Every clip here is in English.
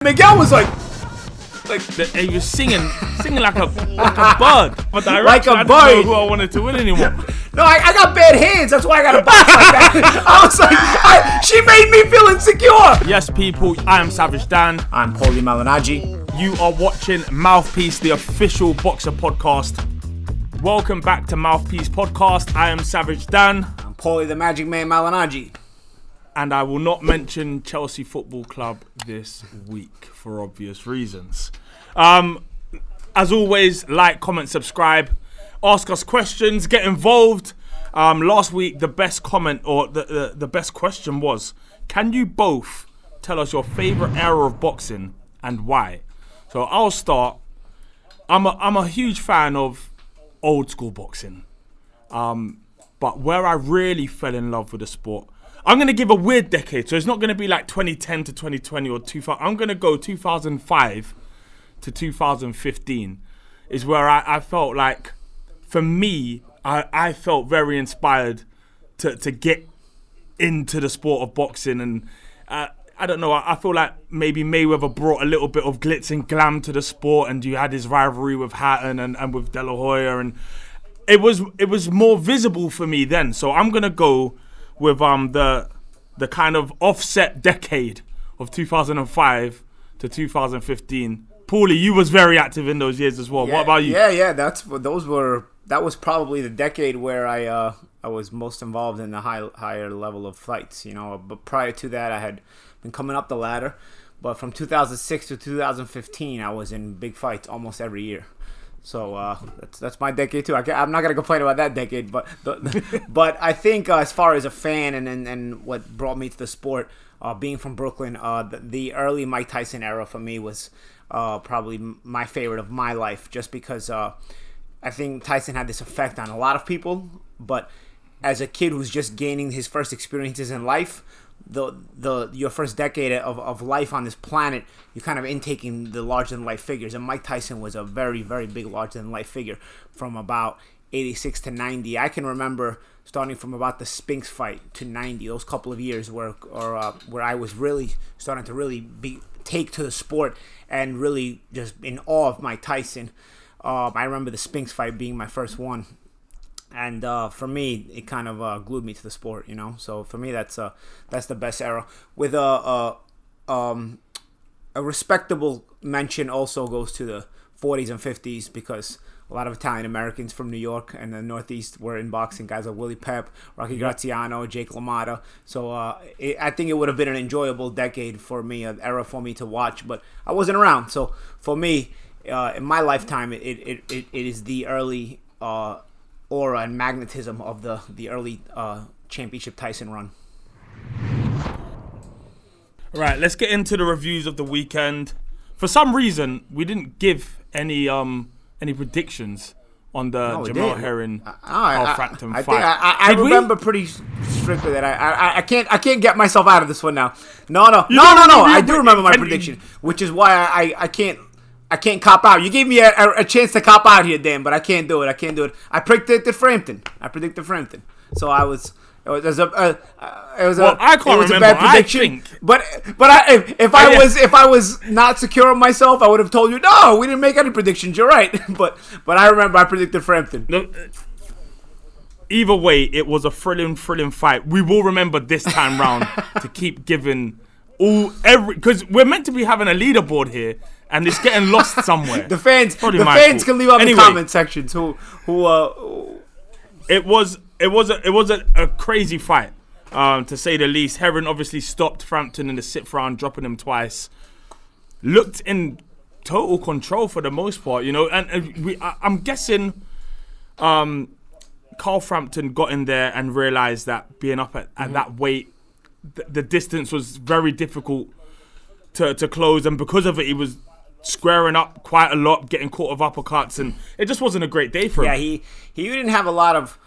Miguel was like he was singing like a bird. But like a I didn't bird. know who I wanted to win anymore. No, I got bad hands. That's why I got a box like that. I was like, she made me feel insecure. Yes, people, I am Savage Dan. I'm Paulie Malignaggi. You are watching Mouthpiece, the official boxer podcast. Welcome back to Mouthpiece Podcast. I am Savage Dan. I'm Paulie the Magic Man Malignaggi. And I will not mention Chelsea Football Club this week for obvious reasons. As always, like, comment, subscribe, ask us questions, get involved. Last week, the best comment or the best question was, can you both tell us your favorite era of boxing and why? So I'll start. I'm a huge fan of old school boxing. But where I really fell in love with the sport, I'm going to give a weird decade, so it's not going to be like 2010 to 2020 or 2000. I'm going to go 2005 to 2015 is where I felt like, for me, I felt very inspired to get into the sport of boxing. And I don't know, I feel like maybe Mayweather brought a little bit of glitz and glam to the sport, and you had his rivalry with Hatton and with De La Hoya, and it was more visible for me then. So I'm going to go with the kind of offset decade of 2005 to 2015. Paulie, you was very active in those years as well. Yeah, what about you? Yeah. That was probably the decade where I was most involved in the higher level of fights. You know, but prior to that, I had been coming up the ladder. But from 2006 to 2015, I was in big fights almost every year. So that's my decade too. I'm not gonna complain about that decade, but but I think as far as a fan and what brought me to the sport, being from Brooklyn, the early Mike Tyson era for me was probably my favorite of my life, just because I think Tyson had this effect on a lot of people. But as a kid who's just gaining his first experiences in life, your first decade of life on this planet, you're kind of intaking the larger-than-life figures. And Mike Tyson was a very, very big larger-than-life figure from about 86 to 90. I can remember starting from about the Spinks fight to 90, those couple of years where I was really starting to take to the sport and really just in awe of Mike Tyson. I remember the Spinks fight being my first one. And for me, it kind of glued me to the sport, you know. So for me, that's the best era. With a respectable mention also goes to the 40s and 50s, because a lot of Italian Americans from New York and the Northeast were in boxing. Guys like Willie Pep, Rocky Graziano, Jake LaMotta. So I think it would have been an enjoyable decade for me, an era for me to watch. But I wasn't around, so for me, in my lifetime, it is the early aura and magnetism of the early championship Tyson run. Right, let's get into the reviews of the weekend. For some reason, we didn't give any predictions on the Jamal Herring Frampton fight. I remember pretty strictly that I can't get myself out of this one now. No. I do remember my prediction, which is why I can't cop out. You gave me a chance to cop out here, Dan, but I can't do it. I predicted Frampton. So I can't remember. Bad prediction. But if I was not secure of myself, I would have told you, no, we didn't make any predictions. You're right. But I remember I predicted Frampton. Either way, it was a thrilling fight. We will remember this time round to keep giving because we're meant to be having a leaderboard here, and it's getting lost somewhere. The fans can leave out in the comment sections who It was a crazy fight, to say the least. Herring obviously stopped Frampton in the 6th round, dropping him twice. Looked in total control for the most part, you know. And I'm guessing Carl Frampton got in there and realised that being up at that weight, the distance was very difficult to close. And because of it, he was squaring up quite a lot, getting caught with uppercuts, and it just wasn't a great day for him. Yeah, he didn't have a lot of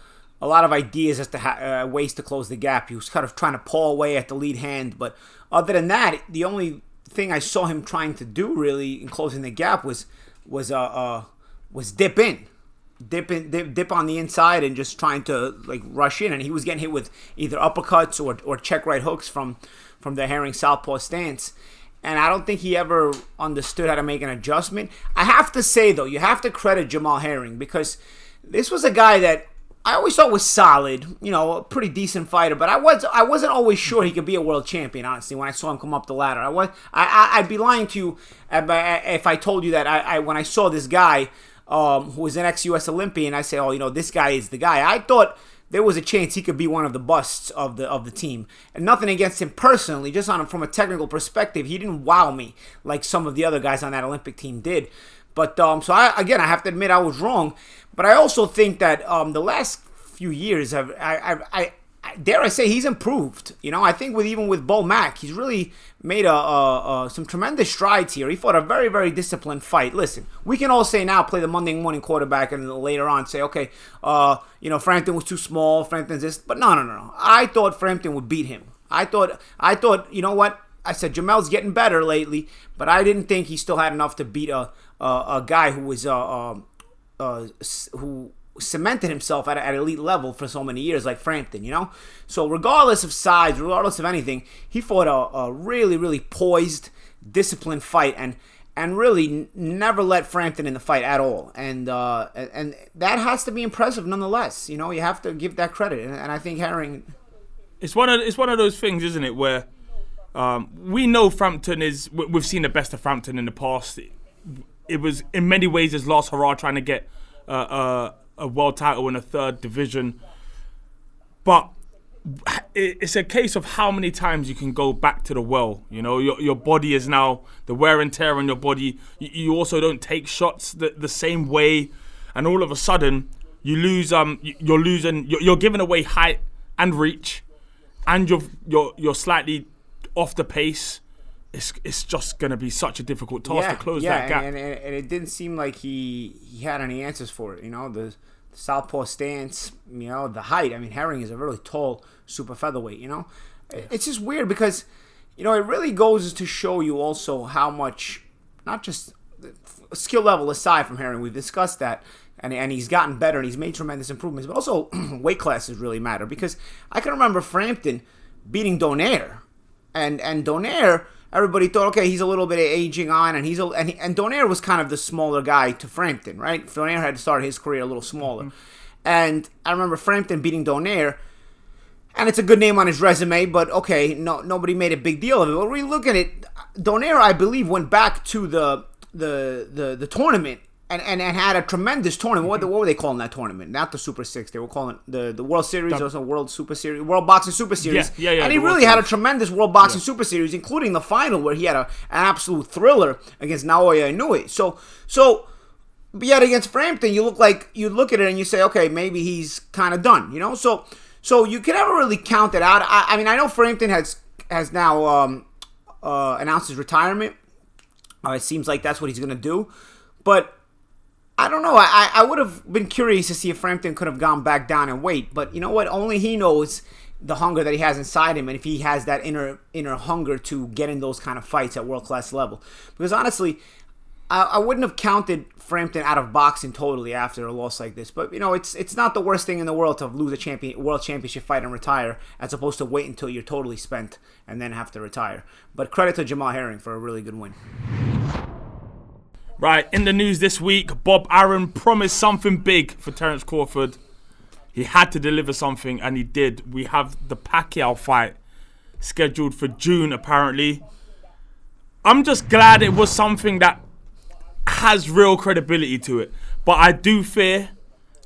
ideas as to ways to close the gap. He was kind of trying to paw away at the lead hand, but other than that, the only thing I saw him trying to do really in closing the gap was dip on the inside and just trying to like rush in, and he was getting hit with either uppercuts or check right hooks from the Herring southpaw stance. and I don't think he ever understood how to make an adjustment. I have to say, though, you have to credit Jamal Herring, because this was a guy that I always thought was solid, a pretty decent fighter, but I wasn't always sure he could be a world champion, honestly, when I saw him come up the ladder. I'd be lying to you if I told you that when I saw this guy who was an ex-US Olympian, I say, this guy is the guy. I thought there was a chance he could be one of the busts of the team. And nothing against him personally, just from a technical perspective, he didn't wow me like some of the other guys on that Olympic team did. But I have to admit I was wrong. But I also think that the last few years dare I say he's improved. I think even with Bo Mack, he's really made some tremendous strides here. He fought a very, very disciplined fight. Listen, we can all say now, play the Monday morning quarterback, and later on say, okay, Frampton was too small, Frampton's this. But no. I thought Frampton would beat him. I thought, you know what? I said Jamel's getting better lately, but I didn't think he still had enough to beat a guy who was who cemented himself at an elite level for so many years, like Frampton, So regardless of size, regardless of anything, he fought a really, really poised, disciplined fight, and really never let Frampton in the fight at all. And that has to be impressive nonetheless. You have to give that credit. And I think Herring... It's one of those things, isn't it, where we know Frampton we've seen the best of Frampton in the past. It was in many ways his last hurrah trying to get a world title in a third division. But it's a case of how many times you can go back to the well. Your body is now, the wear and tear on your body. You also don't take shots the same way. And all of a sudden, you lose. You're giving away height and reach. And you're slightly off the pace. It's just going to be such a difficult task to close that gap. And it didn't seem like he had any answers for it. The southpaw stance, the height. Herring is a really tall super featherweight, It's just weird because, it really goes to show you also how much, not just skill level aside from Herring, we've discussed that, and he's gotten better and he's made tremendous improvements, but also weight classes really matter, because I can remember Frampton beating Donaire, and Donaire, everybody thought, okay, he's a little bit aging on, and and Donaire was kind of the smaller guy to Frampton, right? Donaire had started his career a little smaller. Mm-hmm. And I remember Frampton beating Donaire, and it's a good name on his resume, but okay, nobody made a big deal of it. But when we look at it, Donaire, I believe, went back to the tournament and had a tremendous tournament. What were they calling that tournament? Not the Super 6. They were calling it the World Series, also World Super Series, World Boxing Super Series. Yeah, and he really had a tremendous World Boxing Super Series, including the final where he had an absolute thriller against Naoya Inoue. So yet against Frampton, you look at it and you say, okay, maybe he's kind of done, So you can never really count it out. I know Frampton has now announced his retirement. It seems like that's what he's going to do. But I don't know. I would have been curious to see if Frampton could have gone back down in weight. But you know what? Only he knows the hunger that he has inside him, and if he has that inner hunger to get in those kind of fights at world-class level. Because honestly, I wouldn't have counted Frampton out of boxing totally after a loss like this. But, it's not the worst thing in the world to lose a world championship fight and retire, as opposed to wait until you're totally spent and then have to retire. But credit to Jamal Herring for a really good win. Right, in the news this week, Bob Arum promised something big for Terence Crawford. He had to deliver something, and he did. We have the Pacquiao fight scheduled for June, apparently. I'm just glad it was something that has real credibility to it. But I do fear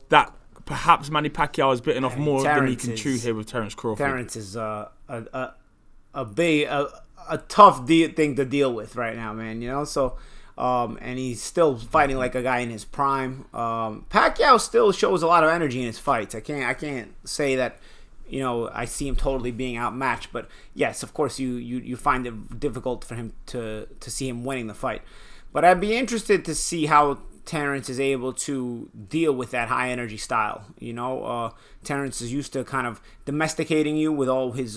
that perhaps Manny Pacquiao has bitten off more than he can chew here with Terence Crawford. Terence is a tough thing to deal with right now, man. So... and he's still fighting like a guy in his prime. Pacquiao still shows a lot of energy in his fights. I can't say that, I see him totally being outmatched. But yes, of course, you find it difficult for him to see him winning the fight. But I'd be interested to see how Terence is able to deal with that high energy style. Terence is used to kind of domesticating you with all his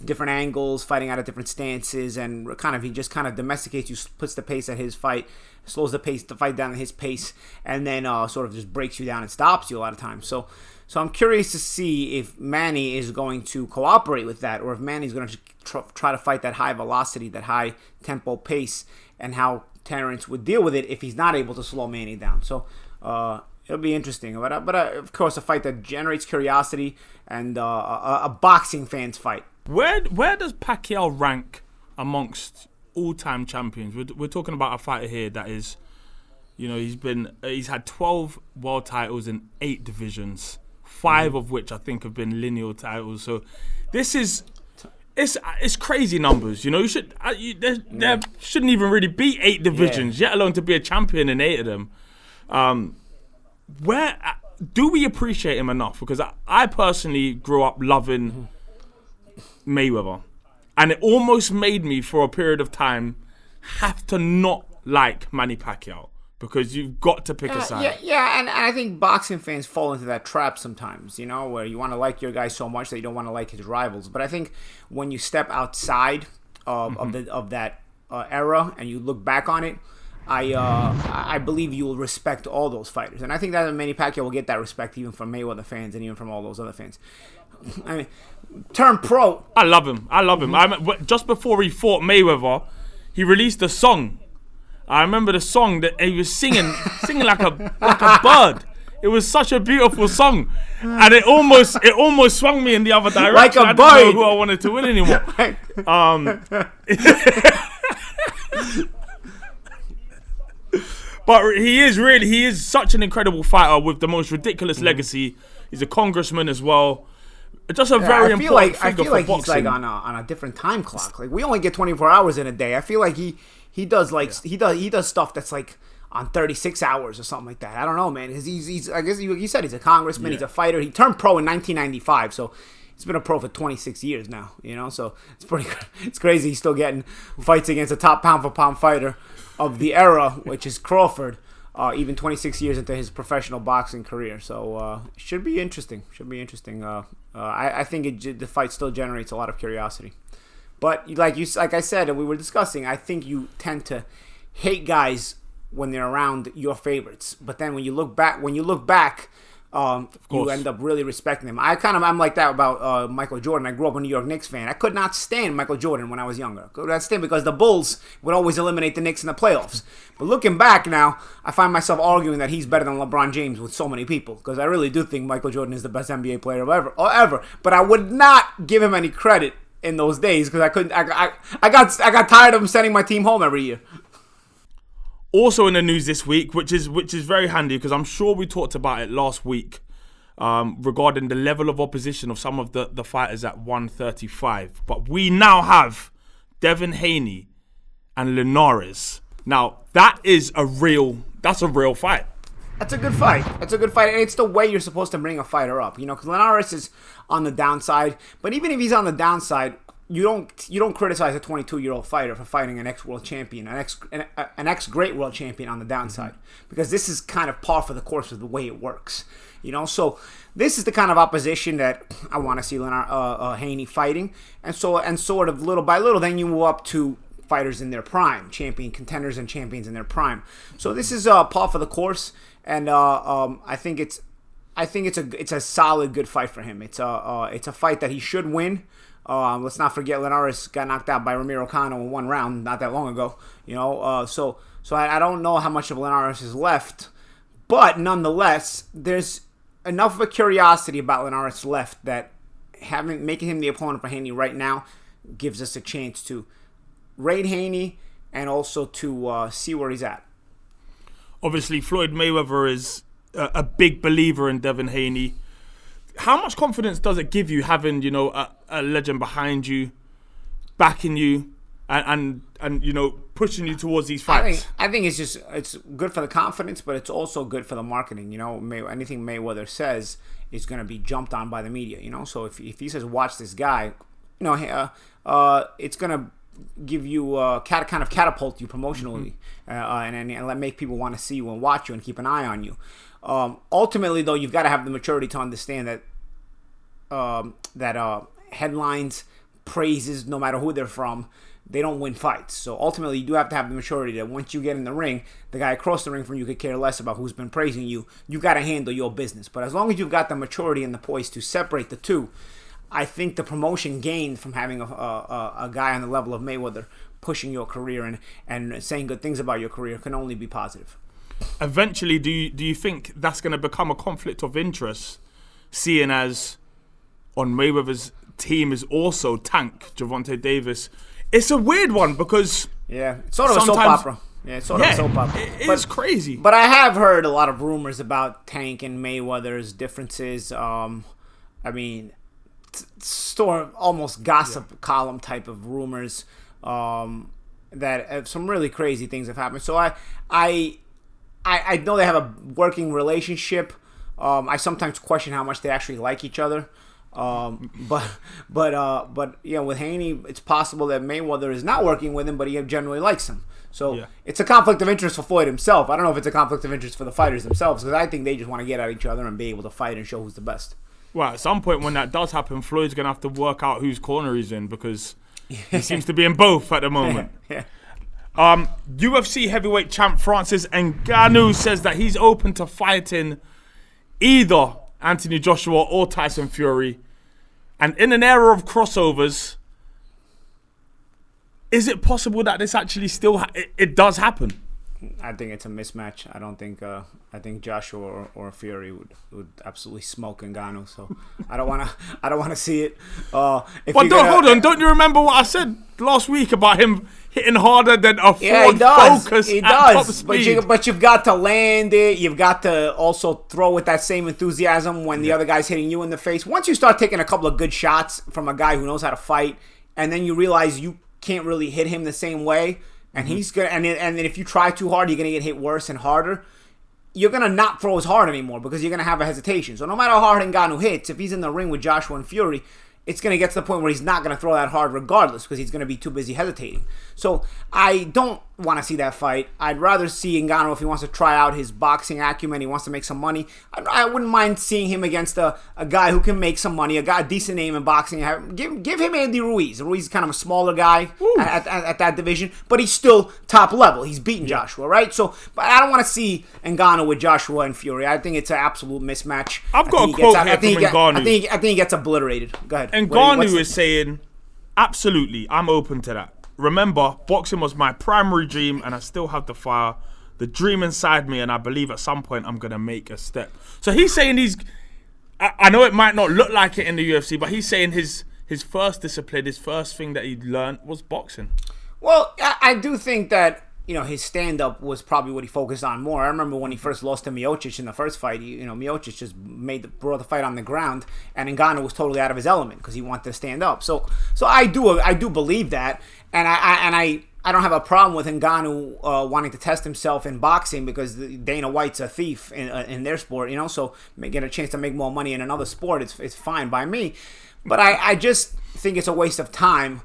different angles, fighting out of different stances, and he just domesticates you, puts the pace at his fight, slows the fight down at his pace, and then sort of just breaks you down and stops you a lot of times. So I'm curious to see if Manny is going to cooperate with that, or if Manny's going to try to fight that high velocity, that high tempo pace, and how Terence would deal with it if he's not able to slow Manny down. So it'll be interesting. But of course, a fight that generates curiosity and a boxing fan's fight. Where does Pacquiao rank amongst all-time champions? We're talking about a fighter here that is, he's had 12 world titles in 8 divisions, 5 of which I think have been lineal titles. So this is it's crazy numbers. There shouldn't even really be 8 divisions, yet alone to be a champion in 8 of them. Where do we appreciate him enough? Because I personally grew up loving Mayweather, and it almost made me, for a period of time, have to not like Manny Pacquiao, because you've got to pick a side. Yeah, and I think boxing fans fall into that trap sometimes, where you want to like your guy so much that you don't want to like his rivals. But I think when you step outside of that era and you look back on it, I believe you will respect all those fighters, and I think that Manny Pacquiao will get that respect even from Mayweather fans and even from all those other fans. I mean, turn pro. I love him. Just before he fought Mayweather, he released a song. I remember the song that he was singing like a bird. It was such a beautiful song, and it almost swung me in the other direction. Like a bird. I didn't know who I wanted to win anymore. But he is such an incredible fighter with the most ridiculous legacy. He's a congressman as well. Just a very important figure. I feel like he's like on a different time clock. Like, we only get 24 hours in a day. I feel like he does stuff that's like on 36 hours or something like that. I don't know, man. He's I guess you said he's a congressman. He's a fighter. He turned pro in 1995, so he's been a pro for 26 years now. So it's crazy. He's still getting fights against a top pound for pound fighter of the era, which is Crawford. Even 26 years into his professional boxing career. So should be interesting. I think the fight still generates a lot of curiosity. But like I said, and we were discussing, I think you tend to hate guys when they're around your favorites. But then when you look back, you end up really respecting them. I'm like that about Michael Jordan. I grew up a New York Knicks fan. I could not stand Michael Jordan when I was younger. I could not stand because the Bulls would always eliminate the Knicks in the playoffs. But looking back now, I find myself arguing that he's better than LeBron James with so many people, because I really do think Michael Jordan is the best NBA player ever. But I would not give him any credit in those days because I couldn't. I got tired of him sending my team home every year. Also in the news this week, which is very handy, because I'm sure we talked about it last week, regarding the level of opposition of some of the fighters at 135. But we now have Devin Haney and Linares. Now that's a real fight. That's a good fight. And it's the way you're supposed to bring a fighter up, because Linares is on the downside. But even if he's on the downside, you don't criticize a 22-year-old fighter for fighting an ex-world champion, an ex-great world champion on the downside, because this is kind of par for the course of the way it works, So this is the kind of opposition that I want to see Haney fighting, and sort of little by little, then you move up to fighters in their prime, contenders and champions in their prime. So this is par for the course, and I think it's a solid, good fight for him. It's a fight that he should win. Let's not forget Linares got knocked out by Ramiro Cano in one round not that long ago. So I don't know how much of Linares is left, but nonetheless, there's enough of a curiosity about Linares left that making him the opponent for Haney right now gives us a chance to rate Haney and also to see where he's at. Obviously, Floyd Mayweather is a big believer in Devin Haney. How much confidence does it give you having, a legend behind you, backing you, and pushing you towards these fights? I think it's good for the confidence, but it's also good for the marketing. Anything Mayweather says is going to be jumped on by the media. So if he says watch this guy, it's going to give you kind of catapult you promotionally, and let make people want to see you and watch you and keep an eye on you. Ultimately, though, you've got to have the maturity to understand that headlines, praises, no matter who they're from, they don't win fights. So ultimately, you do have to have the maturity that once you get in the ring, the guy across the ring from you could care less about who's been praising you. You got to handle your business. But as long as you've got the maturity and the poise to separate the two, I think the promotion gained from having a guy on the level of Mayweather pushing your career and saying good things about your career can only be positive. Eventually, do you think that's going to become a conflict of interest, seeing as on Mayweather's team is also Tank, Gervonta Davis? It's a weird one because... Yeah, it's sort of a soap opera. Yeah, it's sort of a soap opera. It's crazy. But I have heard a lot of rumors about Tank and Mayweather's differences. I mean, almost gossip column type of rumors that some really crazy things have happened. So I know they have a working relationship. I sometimes question how much they actually like each other. But yeah, with Haney, it's possible that Mayweather is not working with him, but he generally likes him. So it's a conflict of interest for Floyd himself. I don't know if it's a conflict of interest for the fighters themselves, because I think they just want to get at each other and be able to fight and show who's the best. Well, at some point when that does happen, Floyd's going to have to work out whose corner he's in, because he seems to be in both at the moment. Yeah. UFC heavyweight champ Francis Ngannou says that he's open to fighting either Anthony Joshua or Tyson Fury. And in an era of crossovers, is it possible that this actually still it does happen? I think it's a mismatch. I don't think I think Joshua or Fury would absolutely smoke Ngannou. So I don't want to see it. Hold on! Don't you remember what I said last week about him hitting harder than a Ford Focus at top speed? But you've got to land it. You've got to also throw with that same enthusiasm when the other guy's hitting you in the face. Once you start taking a couple of good shots from a guy who knows how to fight, and then you realize you can't really hit him the same way. And he's gonna, and then if you try too hard, you're gonna get hit worse and harder. You're gonna not throw as hard anymore because you're gonna have a hesitation. So no matter how hard Ngannou hits, if he's in the ring with Joshua and Fury, it's gonna get to the point where he's not gonna throw that hard regardless because he's gonna be too busy hesitating. So I don't want to see that fight. I'd rather see Ngannou if he wants to try out his boxing acumen. He wants to make some money. I wouldn't mind seeing him against a guy who can make some money, a guy a decent name in boxing. Give him Andy Ruiz. Ruiz is kind of a smaller guy at that division, but he's still top level. He's beaten Joshua, right? So, but I don't want to see Ngannou with Joshua and Fury. I think it's an absolute mismatch. I've got a quote here from Ngannou. I think he gets obliterated. Go ahead. Ngannou is saying, absolutely, I'm open to that. Remember, boxing was my primary dream, and I still have the fire, the dream inside me, and I believe at some point I'm going to make a step. So he's saying I know it might not look like it in the UFC, but he's saying his first discipline, his first thing that he learned was boxing. Well, I do think that, his stand-up was probably what he focused on more. I remember when he first lost to Miocic in the first fight, Miocic just brought the fight on the ground, and Ngannou was totally out of his element because he wanted to stand up. So I do believe that, and I don't have a problem with Ngannou wanting to test himself in boxing because Dana White's a thief in their sport, so get a chance to make more money in another sport, it's fine by me. But I just think it's a waste of time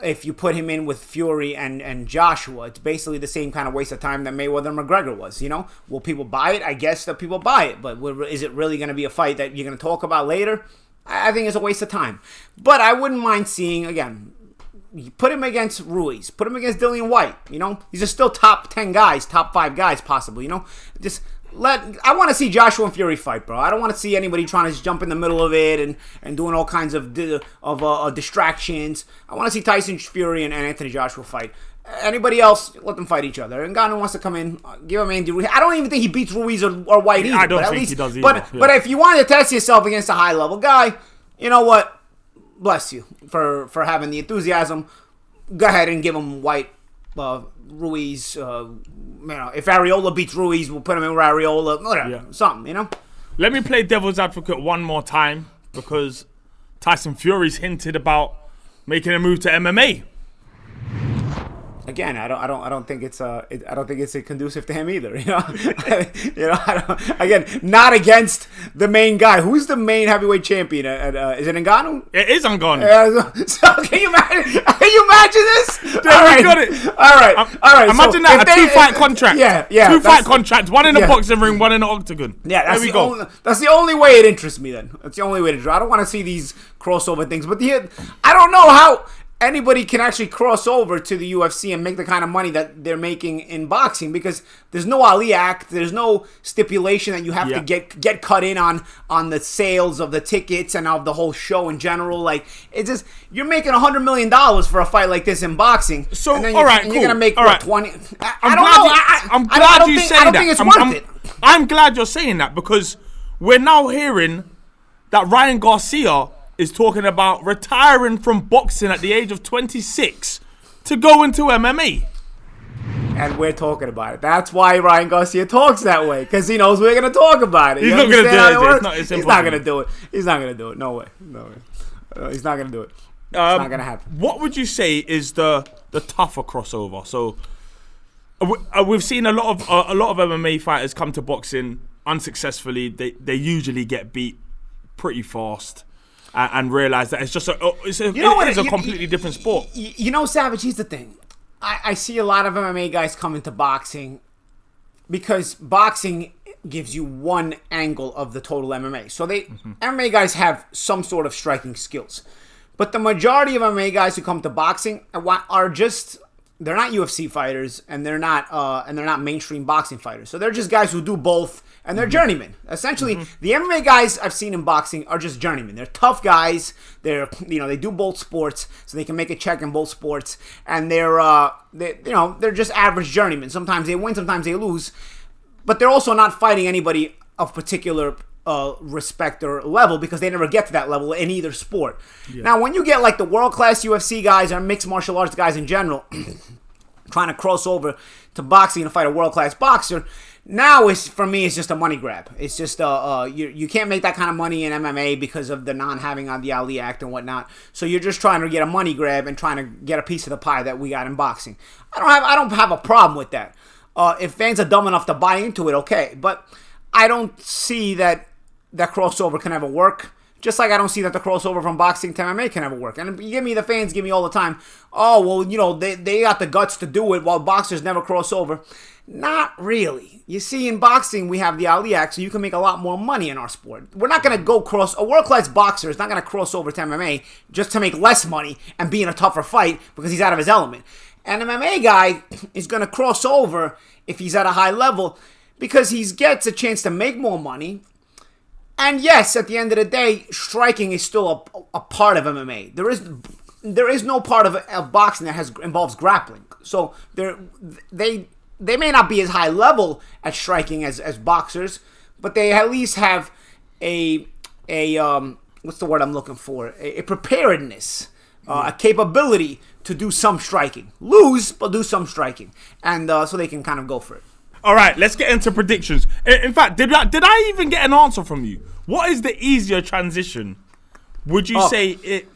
if you put him in with Fury and Joshua. It's basically the same kind of waste of time that Mayweather and McGregor was, Will people buy it? I guess that people buy it, but is it really going to be a fight that you're going to talk about later? I think it's a waste of time. But I wouldn't mind seeing, again, put him against Ruiz, put him against Dillian White, These are still top 10 guys, top 5 guys possibly, I want to see Joshua and Fury fight, bro. I don't want to see anybody trying to just jump in the middle of it and doing all kinds of distractions. I want to see Tyson Fury and Anthony Joshua fight. Anybody else, let them fight each other. Ngannou wants to come in, give him Andy Ruiz. I don't even think he beats Ruiz or White either. I don't think he does either. But if you wanted to test yourself against a high-level guy, you know what? Bless you for having the enthusiasm. Go ahead and give him White, Ruiz. If Arreola beats Ruiz, we'll put him in with Arreola. Whatever, something, Let me play devil's advocate one more time because Tyson Fury's hinted about making a move to MMA. Again, I don't think it's conducive to him either. Again, not against the main guy. Who's the main heavyweight champion? Is it Ngannou? It is Ngannou. So can you imagine this? Dude, we got it. All right. Imagine so that, a 2-fight contract. Yeah. 2-fight contract, one in a boxing ring, one in an octagon. Yeah, that's the only way it interests me then. That's the only way to draw. I don't want to see these crossover things. But I don't know how... anybody can actually cross over to the UFC and make the kind of money that they're making in boxing, because there's no Ali Act, there's no stipulation that you have to get cut in on the sales of the tickets and of the whole show in general. Like, it's just, you're making $100 million for a fight like this in boxing. So, and then all right, you're gonna make all right. 20. I'm glad you say that. I don't think it's worth it. I'm glad you're saying that, because we're now hearing that Ryan Garcia is talking about retiring from boxing at the age of 26 to go into MMA. And we're talking about it. That's why Ryan Garcia talks that way, because he knows we're going to talk about it. He's not going to do it. He's not going to do it. He's not going to do it. No way. He's not going to do it. It's not going to happen. What would you say is the tougher crossover? So we've seen a lot of MMA fighters come to boxing unsuccessfully. They usually get beat pretty fast and realize that it's just a completely different sport. You know, Savage, here's the thing. I see a lot of MMA guys come into boxing because boxing gives you one angle of the total MMA. So MMA guys have some sort of striking skills. But the majority of MMA guys who come to boxing are just, they're not UFC fighters, and they're not mainstream boxing fighters. So they're just guys who do both, and they're journeymen. Essentially, the MMA guys I've seen in boxing are just journeymen. They're tough guys. They do both sports, so they can make a check in both sports, and they're just average journeymen. Sometimes they win, sometimes they lose, but they're also not fighting anybody of particular respect or level, because they never get to that level in either sport. Yeah. Now, when you get like the world-class UFC guys or mixed martial arts guys in general trying to cross over to boxing and fight a world-class boxer, now for me it's just a money grab. It's just you can't make that kind of money in MMA because of the non-having on the Ali Act and whatnot. So you're just trying to get a money grab and trying to get a piece of the pie that we got in boxing. I don't have a problem with that. If fans are dumb enough to buy into it, okay. But I don't see that crossover can ever work. Just like I don't see that the crossover from boxing to MMA can ever work. And the fans give me all the time, oh, well, they got the guts to do it while boxers never cross over. Not really. You see, in boxing, we have the Ali Act, so you can make a lot more money in our sport. We're not going to a world-class boxer is not going to cross over to MMA just to make less money and be in a tougher fight because he's out of his element. An MMA guy is going to cross over if he's at a high level because he gets a chance to make more money. And yes, at the end of the day, striking is still a part of MMA. There is no part of boxing that involves grappling. So they may not be as high level at striking as boxers, but they at least have a what's the word I'm looking for? A preparedness, a capability to do some striking. Lose, but do some striking. And so they can kind of go for it. All right, let's get into predictions. In fact, did I even get an answer from you? What is the easier transition? Would you say it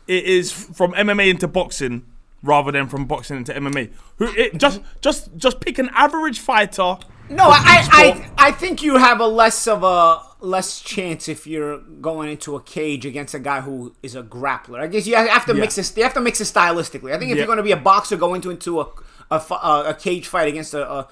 is from MMA into boxing rather than from boxing into MMA? Just pick an average fighter. No, I think you have a less chance if you're going into a cage against a guy who is a grappler. I guess you have to mix this. You have to mix it stylistically. I think if you're going to be a boxer going into a cage fight against a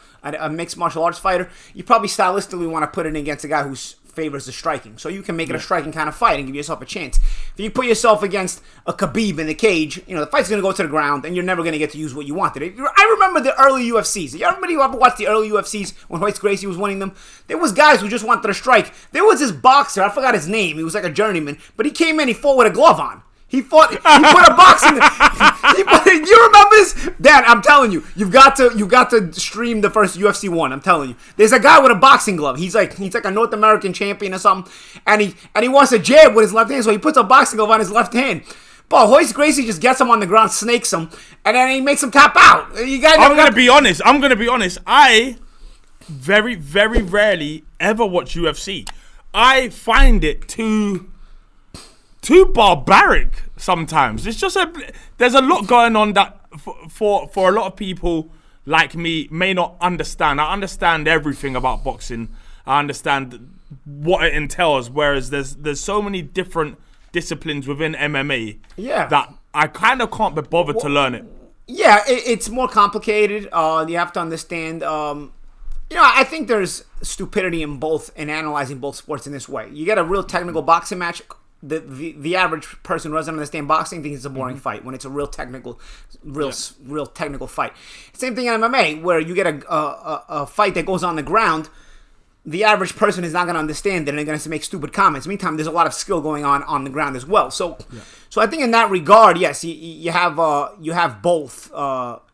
mixed martial arts fighter, you probably stylistically want to put it against a guy who favors the striking. So you can make it a striking kind of fight and give yourself a chance. If you put yourself against a Khabib in the cage, the fight's going to go to the ground and you're never going to get to use what you wanted. I remember the early UFCs. Everybody who ever watched the early UFCs when Royce Gracie was winning them, there was guys who just wanted to strike. There was this boxer, I forgot his name, he was like a journeyman, but he came in, he fought with a glove on. He put a boxing. You remember this? Dan, I'm telling you, you've got to stream the first UFC 1. I'm telling you, there's a guy with a boxing glove. He's like a North American champion or something, and he wants to jab with his left hand, so he puts a boxing glove on his left hand. But Royce Gracie just gets him on the ground, snakes him, and then he makes him tap out. I'm gonna be honest. I very, very rarely ever watch UFC. I find it too barbaric sometimes. It's just there's a lot going on that for a lot of people like me may not understand. I understand everything about boxing. I understand what it entails, whereas there's so many different disciplines within MMA that I kind of can't be bothered to learn it. Yeah, it's more complicated. You have to understand. I think there's stupidity in analyzing both sports in this way. You get a real technical boxing match. the average person who doesn't understand boxing thinks it's a boring fight when it's a real technical fight. Same thing in MMA, where you get a fight that goes on the ground. The average person is not going to understand it, and they're going to make stupid comments. Meantime, there's a lot of skill going on the ground as well. So I think in that regard, yes, you have both.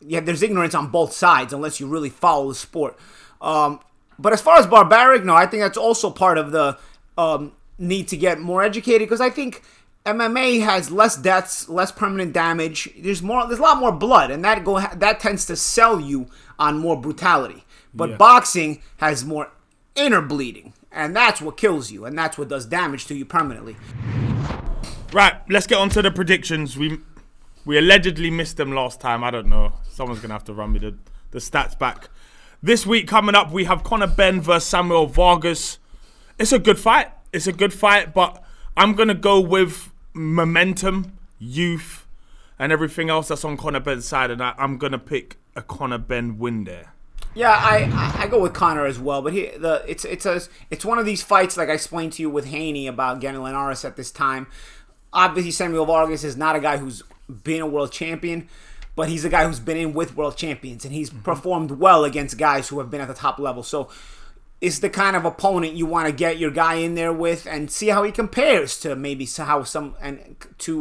There's ignorance on both sides unless you really follow the sport. But as far as barbaric, no, I think that's also part of the need to get more educated, because I think MMA has less deaths, less permanent damage. There's a lot more blood, and that tends to sell you on more brutality. But boxing has more inner bleeding, and that's what kills you, and that's what does damage to you permanently. Right, let's get on to the predictions. We allegedly missed them last time. I don't know. Someone's gonna have to run me the stats back. This week coming up, we have Conor Benn versus Samuel Vargas. It's a good fight. But I'm gonna go with momentum, youth, and everything else that's on Conor Benn's side, and I'm gonna pick a Conor Benn win there. Yeah, I go with Conor as well, but it's one of these fights, like I explained to you with Haney about Jorge Linares at this time. Obviously, Samuel Vargas is not a guy who's been a world champion, but he's a guy who's been in with world champions, and he's performed well against guys who have been at the top level. So it's the kind of opponent you want to get your guy in there with and see how he compares to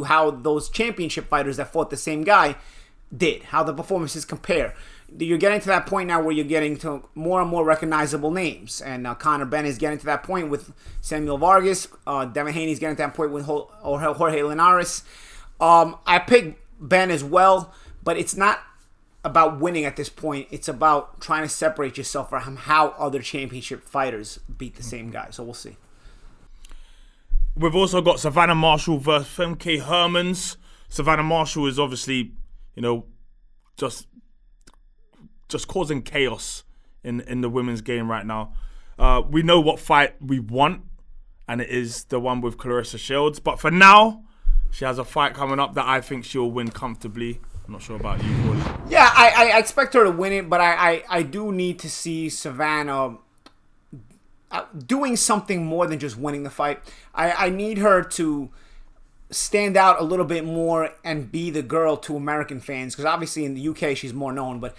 how those championship fighters that fought the same guy did, how the performances compare. You're getting to that point now where you're getting to more and more recognizable names, and Conor Benn is getting to that point with Samuel Vargas. Devin Haney is getting to that point with Jorge Linares. I picked Benn as well, but it's not about winning at this point. It's about trying to separate yourself from how other championship fighters beat the same guy. So we'll see. We've also got Savannah Marshall versus Femke Hermans. Savannah Marshall is obviously, just causing chaos in the women's game right now. We know what fight we want, and it is the one with Claressa Shields. But for now, she has a fight coming up that I think she'll win comfortably. I'm not sure about you, Paulie. Yeah, I expect her to win it, but I do need to see Savannah doing something more than just winning the fight. I need her to stand out a little bit more and be the girl to American fans, because obviously in the UK she's more known, but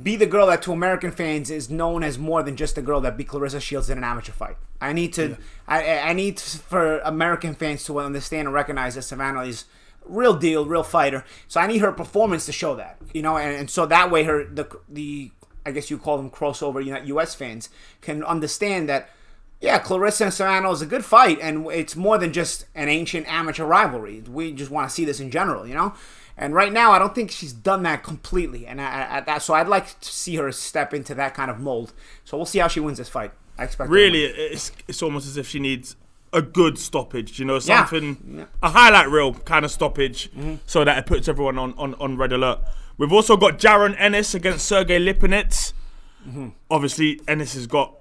be the girl that to American fans is known as more than just the girl that beat Claressa Shields in an amateur fight. I need for American fans to understand and recognize that Savannah is real deal, real fighter. So I need her performance to show that, and so that way the I guess you call them crossover US fans can understand that, yeah, Claressa and Savannah is a good fight, and it's more than just an ancient amateur rivalry. We just want to see this in general, And right now, I don't think she's done that completely, so I'd like to see her step into that kind of mold. So we'll see how she wins this fight. I expect. Really, it's almost as if she needs a good stoppage, something, a highlight reel kind of stoppage, so that it puts everyone on red alert. We've also got Jaron Ennis against Sergey Lipinets. Obviously, Ennis has got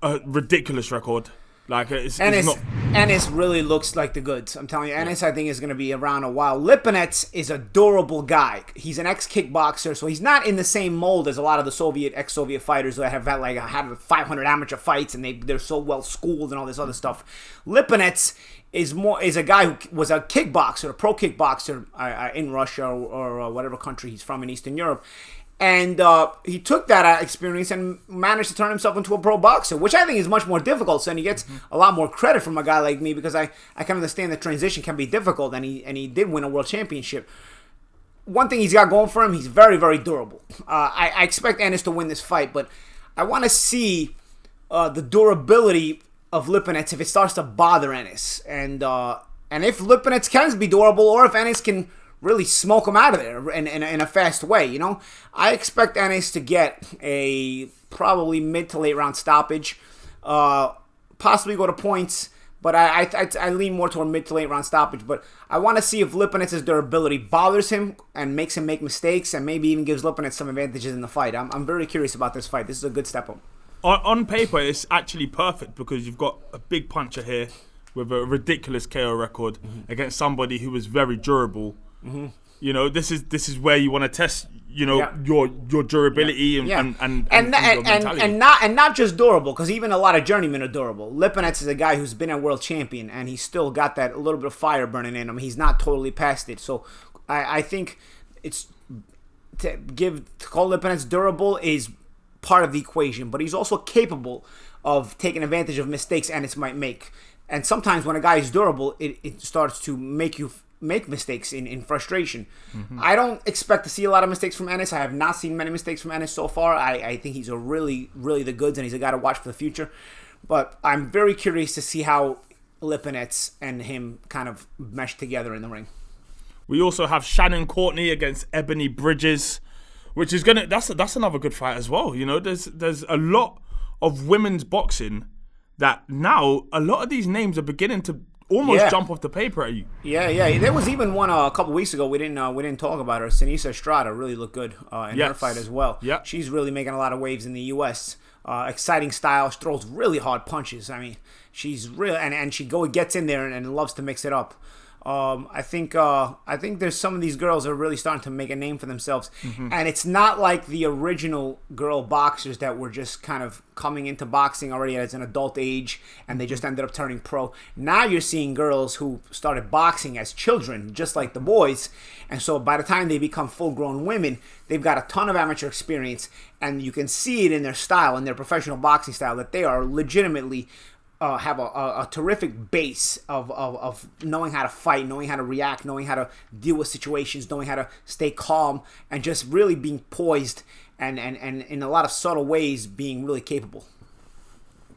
a ridiculous record. Ennis really looks like the goods. I'm telling you, Ennis, I think, is going to be around a while. Lipinets is a durable guy. He's an ex-kickboxer, so he's not in the same mold as a lot of the ex-Soviet fighters that have had 500 amateur fights and they're so well schooled and all this other stuff. Lipinets is a guy who was a kickboxer, a pro kickboxer in Russia or whatever country he's from in Eastern Europe. And he took that experience and managed to turn himself into a pro boxer, which I think is much more difficult. So, and he gets a lot more credit from a guy like me, because I can understand the transition can be difficult, and he did win a world championship. One thing he's got going for him, he's very, very durable. I expect Ennis to win this fight, but I want to see the durability of Lipinets if it starts to bother Ennis. And if Lipinets can be durable, or if Ennis can really smoke him out of there in a fast way, I expect Ennis to get a probably mid to late round stoppage, possibly go to points, but I lean more toward mid to late round stoppage. But I want to see if Lipinets' durability bothers him and makes him make mistakes, and maybe even gives Lipinets some advantages in the fight. I'm very curious about this fight. This is a good step up. On paper, it's actually perfect, because you've got a big puncher here with a ridiculous KO record against somebody who was very durable. You know, this is where you want to test, you know, your durability and not just durable, because even a lot of journeymen are durable. Lipinets is a guy who's been a world champion, and he's still got that little bit of fire burning in him. He's not totally past it. So I think it's to call Lipinets durable is part of the equation, but he's also capable of taking advantage of mistakes Ennis might make. And sometimes when a guy is durable, it starts to make you make mistakes in frustration. I don't expect to see a lot of mistakes from Ennis. I have not seen many mistakes from Ennis so far. I think he's a really, really the goods, and he's a guy to watch for the future. But I'm very curious to see how Lipinets and him kind of mesh together in the ring. We also have Shannon Courtenay against Ebanie Bridges, which is that's another good fight as well. You know, there's a lot of women's boxing that now a lot of these names are beginning to almost jump off the paper at you. Yeah. There was even one a couple weeks ago. We didn't talk about her. Sinisa Estrada really looked good in her fight as well. Yeah, she's really making a lot of waves in the U.S. Exciting style. She throws really hard punches. I mean, she's real, and she gets in there and loves to mix it up. I think there's some of these girls are really starting to make a name for themselves, and it's not like the original girl boxers that were just kind of coming into boxing already as an adult age, and they just ended up turning pro. Now you're seeing girls who started boxing as children, just like the boys, and so by the time they become full-grown women, they've got a ton of amateur experience, and you can see it in their style, in their professional boxing style, that they are legitimately have a terrific base of knowing how to fight, knowing how to react, knowing how to deal with situations, knowing how to stay calm, and just really being poised and in a lot of subtle ways being really capable.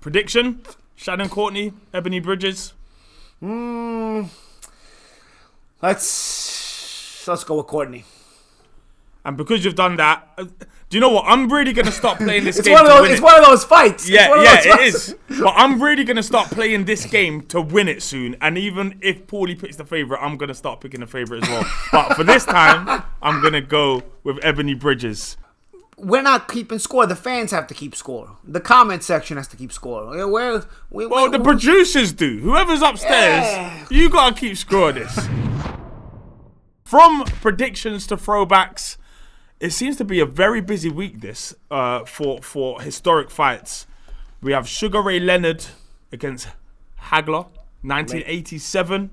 Prediction? Shannon Courtenay, Ebanie Bridges? Let's go with Courtenay. And because you've done that, do you know what? I'm really going to stop playing this game. It's one of those fights. It is. But I'm really going to start playing this game to win it soon. And even if Paulie picks the favourite, I'm going to start picking the favourite as well. But for this time, I'm going to go with Ebanie Bridges. We're not keeping score. The fans have to keep score. The comment section has to keep score. The producers do. Whoever's upstairs, you got to keep score of this. From predictions to throwbacks, it seems to be a very busy week this for historic fights. We have Sugar Ray Leonard against Hagler, 1987.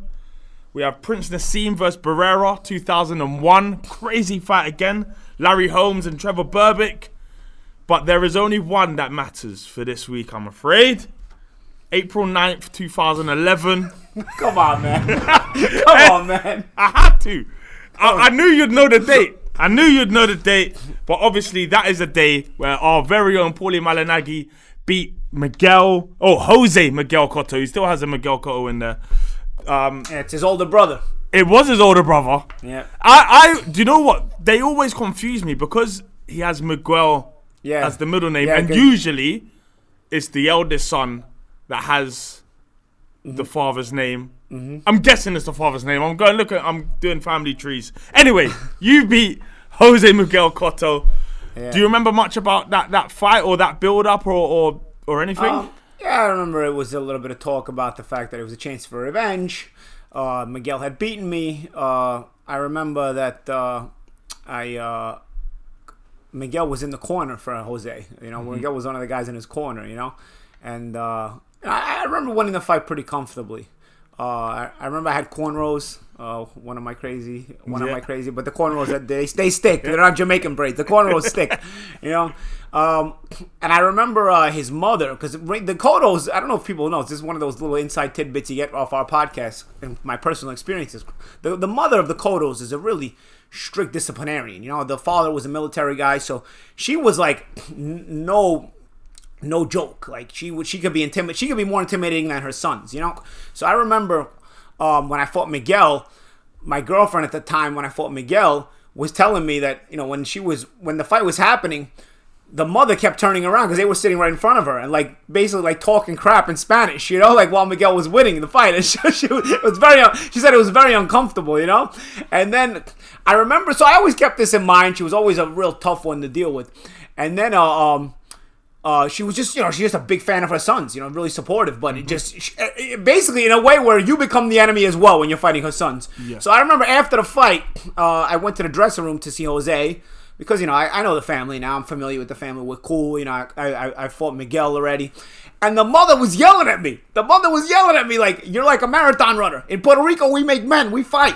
We have Prince Nassim versus Barrera, 2001. Crazy fight again. Larry Holmes and Trevor Berbick. But there is only one that matters for this week, I'm afraid. April 9th, 2011. Come on, man. Come on, man. I had to. I knew you'd know the date. But obviously that is a day where our very own Paulie Malignaggi beat Jose Miguel Cotto. He still has a Miguel Cotto in there. It's his older brother. It was his older brother. Yeah. Do you know what? They always confuse me because he has Miguel as the middle name. And usually it's the eldest son that has the father's name. I'm guessing it's the father's name. I'm doing family trees. Anyway, you beat Jose Miguel Cotto. Yeah. Do you remember much about that fight or that build up or anything? I remember it was a little bit of talk about the fact that it was a chance for revenge. Miguel had beaten me. I remember that Miguel was in the corner for Jose. Miguel was one of the guys in his corner. And I remember winning the fight pretty comfortably. I remember I had cornrows. One of my crazy. But the cornrows they stick. They're not Jamaican braids. The cornrows stick. And I remember his mother, because the Cottos, I don't know if people know, this is one of those little inside tidbits you get off our podcast and my personal experiences. The mother of the Cottos is a really strict disciplinarian. The father was a military guy, so she was like no joke. Like she could be she could be more intimidating than her sons. So I remember when I fought Miguel, my girlfriend at the time when I fought Miguel was telling me that when the fight was happening, the mother kept turning around because they were sitting right in front of her and basically talking crap in Spanish, while Miguel was winning the fight. And she said it was very uncomfortable, And then I remember, so I always kept this in mind. She was always a real tough one to deal with. And then she was just, she's just a big fan of her sons, really supportive, but basically in a way where you become the enemy as well when you're fighting her sons. Yeah. So I remember after the fight, I went to the dressing room to see Jose because, I know the family now. I'm familiar with the family. We're cool. I fought Miguel already. And the mother was yelling at me. Like, you're like a marathon runner. In Puerto Rico, we make men. We fight.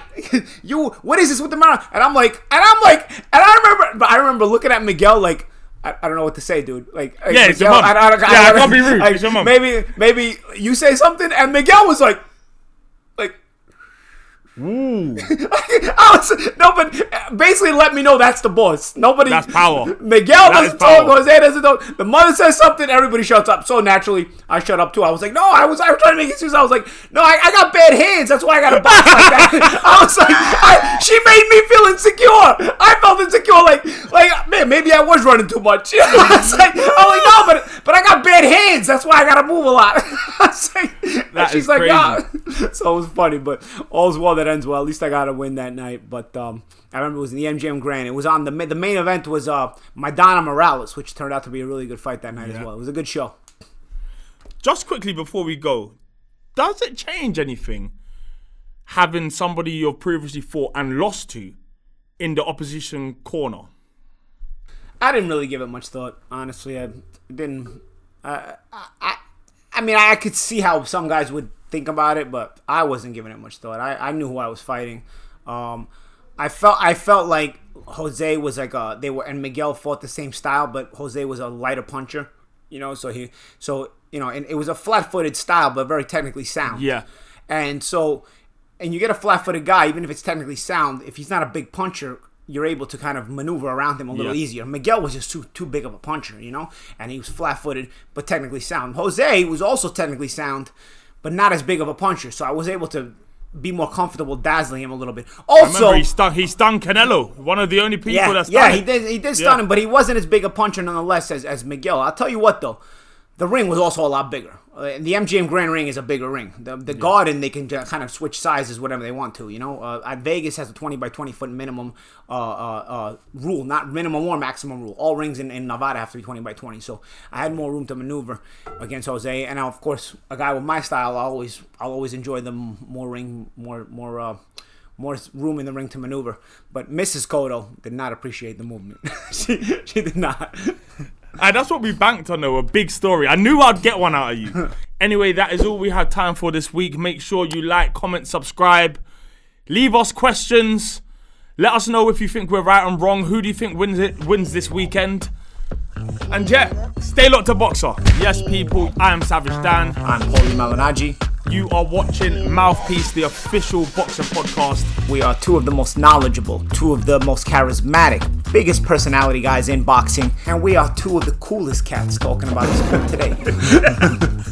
What is this with the marathon? And I remember looking at Miguel like, I don't know what to say, dude. Like, yeah, Miguel, it's your mom. I can't be rude. It's your mom. Maybe you say something, and Miguel was like. Ooh. But basically let me know that's the boss. Nobody. That's power. Miguel doesn't talk. Jose doesn't talk. The mother says something, everybody shuts up. So naturally, I shut up too. I was like, no, I was trying to make excuses. I was like, no, I got bad hands. That's why I got a box like that. I was like, she made me feel insecure. I felt insecure. Like, man, maybe I was running too much. I was like, no, but I got bad hands. That's why I got to move a lot. I was like, and she's like, nah. So it was funny, but all's well that ends well. At least I got a win that night. But I remember it was in the MGM Grand. It was on the main event was Maidana Morales, which turned out to be a really good fight that night as well. It was a good show. Just quickly before we go, does it change anything having somebody you've previously fought and lost to in the opposition corner? I didn't really give it much thought, honestly. I didn't. I mean, I could see how some guys would think about it, but I wasn't giving it much thought. I knew who I was fighting. I felt like Jose was like and Miguel fought the same style, but Jose was a lighter puncher, and it was a flat-footed style, but very technically sound. Yeah. And you get a flat-footed guy, even if it's technically sound, if he's not a big puncher, you're able to kind of maneuver around him a little easier. Miguel was just too big of a puncher, and he was flat-footed, but technically sound. Jose was also technically sound, but not as big of a puncher, so I was able to be more comfortable dazzling him a little bit. Also, he stunned Canelo, one of the only people that stunned him. He did stun him, but he wasn't as big a puncher nonetheless as Miguel. I'll tell you what, though, the ring was also a lot bigger. The MGM Grand ring is a bigger ring. The Garden, they can kind of switch sizes whatever they want to, At Vegas has a 20 by 20 foot minimum rule, not minimum or maximum rule. All rings in Nevada have to be 20 by 20. So I had more room to maneuver against Jose. And now, of course, a guy with my style, I'll always enjoy the more room in the ring to maneuver. But Mrs. Cotto did not appreciate the movement. she did not. That's what we banked on, though. A big story. I knew I'd get one out of you. Anyway, that is all we had time for this week. Make sure you like, comment, subscribe. Leave us questions. Let us know if you think we're right and wrong. Who do you think wins this weekend? And stay locked to Boxer. Yes, people, I am Savage Dan. I'm Paulie Malignaggi. You are watching Mouthpiece, the official boxing podcast. We are two of the most knowledgeable, two of the most charismatic, biggest personality guys in boxing, and we are two of the coolest cats talking about this sport today.